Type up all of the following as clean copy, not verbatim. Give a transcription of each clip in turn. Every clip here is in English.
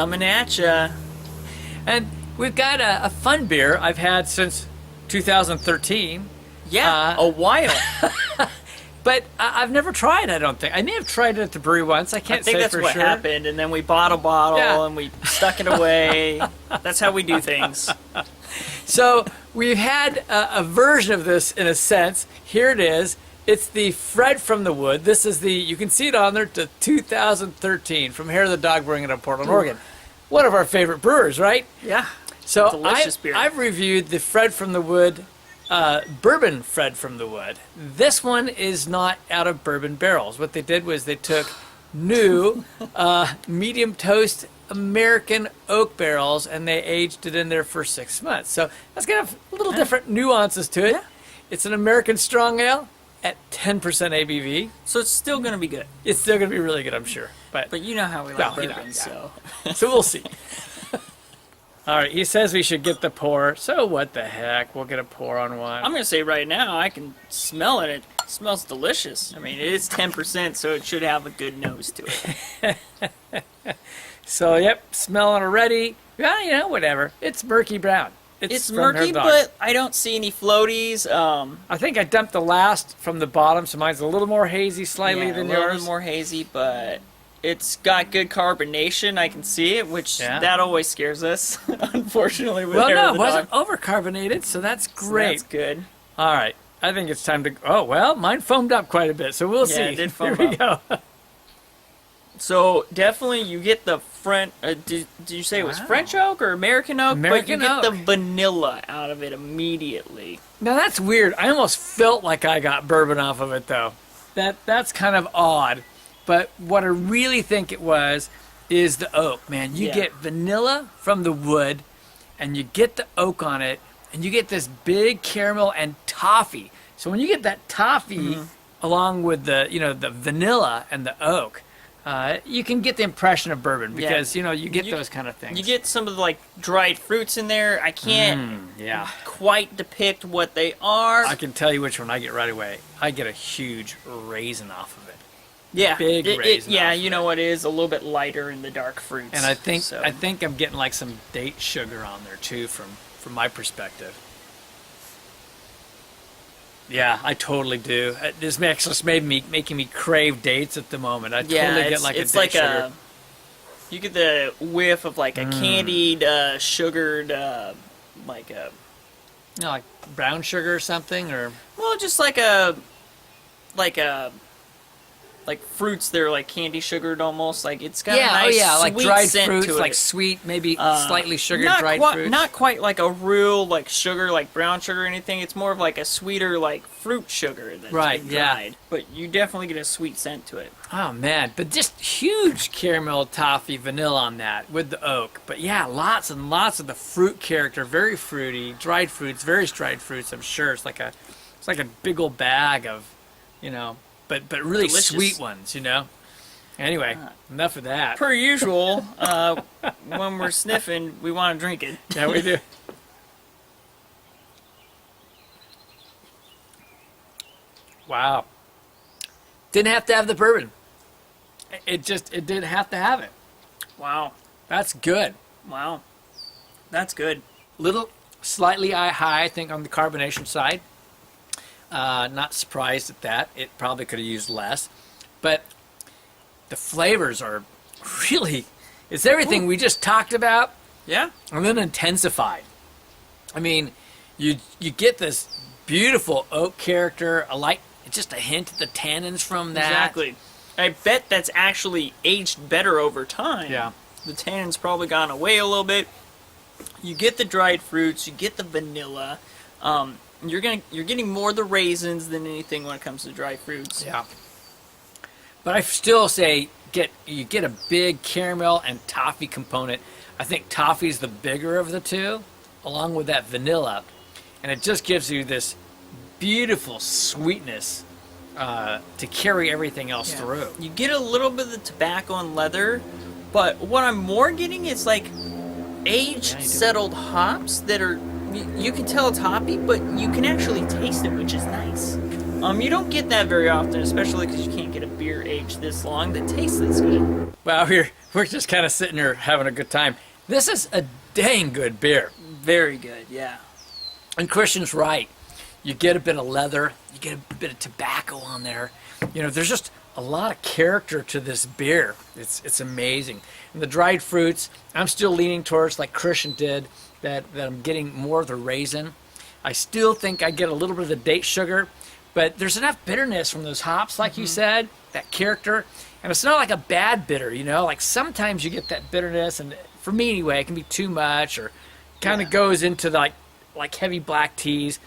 coming at ya. And we've got a fun beer I've had since 2013. Yeah, a while. But I've never tried, I don't think. I may have tried it at the brewery once. I can't say for sure. I think that's what happened, and then we bought a bottle, and we stuck it away. That's how we do things. So we've had a version of this in a sense. Here it is. It's the Fred from the Wood. This is you can see it on there, to 2013, from Hair of the Dog Brewing out of Portland, Oregon. One of our favorite brewers, right? Yeah. So delicious beer. I've reviewed the Fred from the Wood, bourbon Fred from the Wood. This one is not out of bourbon barrels. What they did was they took new medium toast American oak barrels and they aged it in there for 6 months. So that's got a little different nuances to it. Yeah. It's an American strong ale at 10% ABV. So it's still going to be good. It's still going to be really good, I'm sure. But you know how we like bourbon, so. So we'll see. All right, he says we should get the pour. So what the heck? We'll get a pour on one. I'm going to say right now, I can smell it. It smells delicious. I mean, it is 10%, so it should have a good nose to it. So, yep, smelling already. Yeah, you know, whatever. It's murky brown. It's murky, but I don't see any floaties. I think I dumped the last from the bottom, so mine's a little more hazy slightly than yours. A little bit more hazy, but it's got good carbonation. I can see it, which that always scares us, unfortunately. With well, Hair no, of it the wasn't Dog. overcarbonated, so that's great. So that's good. All right, I think it's time to... Oh, well, mine foamed up quite a bit, so we'll see. Yeah, it did foam Here we go. So definitely you get the French. Did you say it was French oak or American oak? American but you oak. get the vanilla out of it immediately. Now, that's weird. I almost felt like I got bourbon off of it, though. That's kind of odd. But what I really think it was is the oak, man. You get vanilla from the wood, and you get the oak on it, and you get this big caramel and toffee. So when you get that toffee along with the vanilla and the oak, you can get the impression of bourbon because, you get those kind of things. You get some of the, dried fruits in there. I can't quite depict what they are. I can tell you which one I get right away. I get a huge raisin off of it. Yeah. Big raisin. Yeah, you know what it is? A little bit lighter in the dark fruits. And I think I'm getting like some date sugar on there too from my perspective. Yeah, I totally do. This just making me crave dates at the moment. I totally get like a date sugar. You get the whiff of like a candied, sugared, like brown sugar or something, or just like fruits. They're like candy sugared almost. Like it's got a nice like sweet dried scent fruits, to it. like sweet, maybe slightly sugared dried fruits. Not quite like a real like sugar, like brown sugar or anything. It's more of like a sweeter like fruit sugar that's been dried. But you definitely get a sweet scent to it. Oh man, but just huge caramel, toffee, vanilla on that with the oak. But yeah, lots and lots of the fruit character, very fruity, dried fruits, various dried fruits. I'm sure it's like a big old bag of, but really delicious. sweet ones, Anyway, enough of that. Per usual, when we're sniffing, we want to drink it. Yeah, we do. Wow. Didn't have to have the bourbon. It didn't have to have it. Wow. That's good. Wow. That's good. Little slightly high, I think, on the carbonation side. Not surprised at that. It probably could have used less. But the flavors are really... It's everything we just talked about. Yeah. And then intensified. I mean, you get this beautiful oak character, just a hint of the tannins from that. Exactly. I bet that's actually aged better over time. Yeah. The tannins probably gone away a little bit. You get the dried fruits, you get the vanilla. You're getting more of the raisins than anything when it comes to dried fruits. Yeah. But I still say you get a big caramel and toffee component. I think toffee's the bigger of the two, along with that vanilla. And it just gives you this beautiful sweetness to carry everything else through. You get a little bit of the tobacco and leather, but what I'm more getting is like aged, settled hops that are... You can tell it's hoppy, but you can actually taste it, which is nice. You don't get that very often, especially because you can't get a beer aged this long that tastes this good. Well, we're just kind of sitting here having a good time. This is a dang good beer. Very good, yeah. And Christian's right. You get a bit of leather, you get a bit of tobacco on there. You know, there's just a lot of character to this beer. It's amazing. And the dried fruits, I'm still leaning towards, like Christian did, that I'm getting more of the raisin. I still think I get a little bit of the date sugar, but there's enough bitterness from those hops, like you said, that character. And it's not like a bad bitter, you know? Like sometimes you get that bitterness, and for me anyway, it can be too much or kind of goes into like heavy black teas.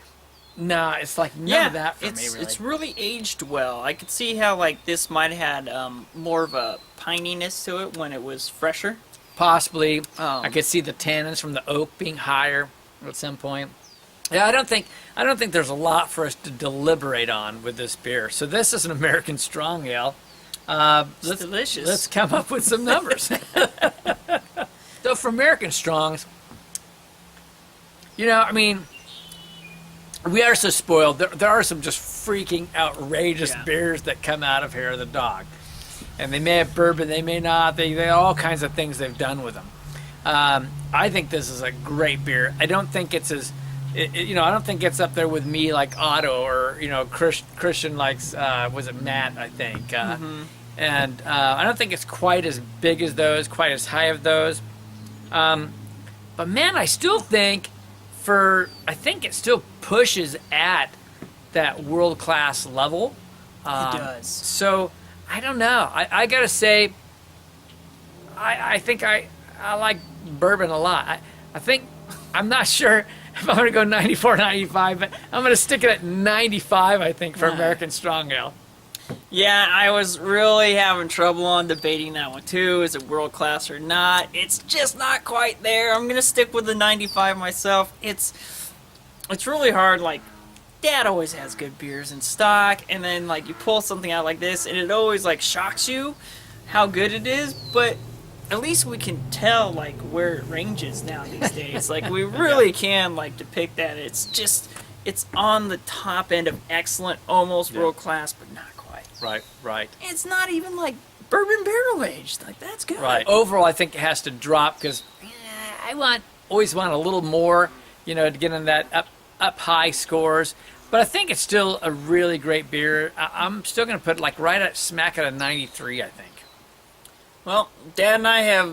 Nah, it's like none of that for me, really. It's really aged well. I could see how like this might have had more of a pininess to it when it was fresher. Possibly. I could see the tannins from the oak being higher at some point. Yeah, I don't think there's a lot for us to deliberate on with this beer. So this is an American Strong Ale. It's delicious. Let's come up with some numbers. So for American Strongs, you know, I mean, we are so spoiled. There are some just freaking outrageous beers that come out of Hair of the Dog. And they may have bourbon, they may not. They have all kinds of things they've done with them. I think this is a great beer. I don't think it's as, you know, I don't think it's up there with me like Otto or, you know, Christian likes, was it Matt, I think. And I don't think it's quite as big as those, quite as high of those. But man, I still think I think it still pushes at that world-class level. It does. So, I don't know. I gotta say, I think I like bourbon a lot. I think, I'm not sure if I'm gonna go 94, 95, but I'm gonna stick it at 95, I think, for American Strong Ale. Yeah, I was really having trouble on debating that one too. Is it world class or not? It's just not quite there. I'm gonna stick with the 95 myself. It's really hard. Like, Dad always has good beers in stock, and then like you pull something out like this, and it always like shocks you how good it is. But at least we can tell like where it ranges now these days. Like we really can like depict that. It's on the top end of excellent, almost world class, but not quite. Right. It's not even like bourbon barrel aged. Like that's good. Right. Overall, I think it has to drop because I always want a little more, you know, to get in that up high scores. But I think it's still a really great beer. I'm still going to put like right at smack at a 93, I think. Well, Dad and I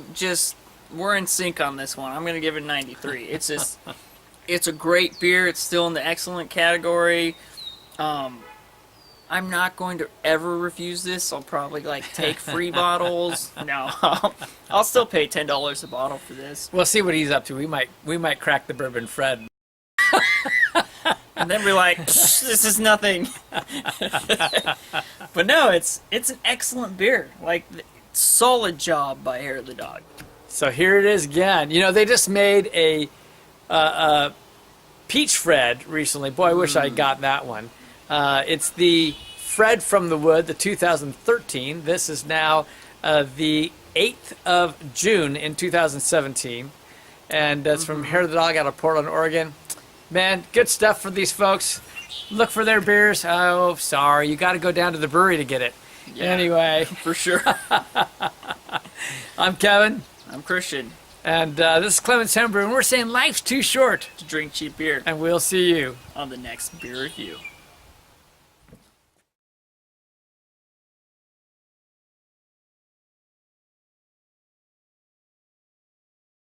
we're in sync on this one. I'm going to give it 93. It's just, it's a great beer. It's still in the excellent category. I'm not going to ever refuse this. I'll probably like take free bottles. No, I'll still pay $10 a bottle for this. We'll see what he's up to. We might crack the bourbon Fred. And then we're like, this is nothing. But no, it's an excellent beer. Like, solid job by Hair of the Dog. So here it is again. You know, they just made a Peach Fred recently. Boy, I wish I had gotten that one. It's the Fred from the Wood, the 2013. This is now the 8th of June in 2017. And it's from Hair of the Dog out of Portland, Oregon. Man, good stuff for these folks. Look for their beers. Oh, sorry. You got to go down to the brewery to get it. Yeah, anyway. For sure. I'm Kevin. I'm Christian. And this is Clement's Homebrew, and we're saying life's too short to drink cheap beer. And we'll see you on the next beer review.